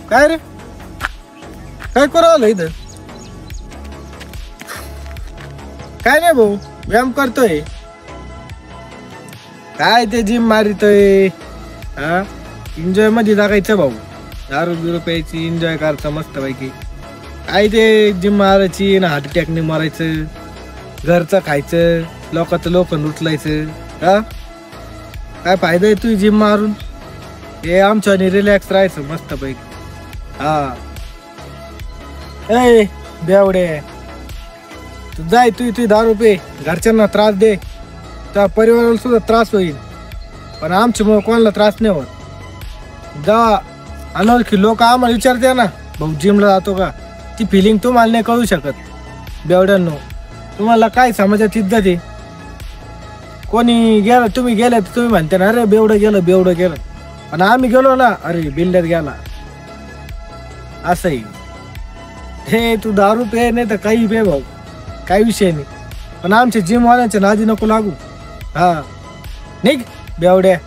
काय रे, काय करू आलं इथं? काय नाही भाऊ, व्यायाम करतोय. काय ते जिम मारितोय. हा, एन्जॉय मध्ये टाकायचं भाऊ. दारू बिरू प्यायची, एन्जॉय करायचं मस्त पैकी. काय ते जिम मारायची ना, हार्ट अटॅकने मारायचं, घरचं खायचं, लोकांचं लोखंड उचलायचं. हा, काय फायदा आहे तू जिम मारून? हे आमच्या रिलॅक्स राहायचं मस्त पैकी. हा, ए बेवडे, तू जाय, तू दारू पे, घरच्यांना त्रास दे, त्या परिवाराला सुद्धा त्रास होईल, पण आमच्यामुळे कोणाला त्रास नाही होत. जा, अनोळखी लोक आम्हाला विचारते ना, भाऊ जिमला जातो का? ती फिलिंग तुम्हाला नाही कळू शकत बेवड्यांनो. तुम्हाला काय समाजात इज्जत आहे? कोणी गेलं, तुम्ही गेले तर तुम्ही म्हणते ना, अरे बेवडं गेलं. पण आम्ही गेलो ना, अरे बिल्डर गेला. असंही हे तू दारू पे नाही तर काही पे भाऊ, काही विषय नाही, पण आमच्या जिमवाल्यांच्या नादी नको लागू. हा, निघ बेवड्या.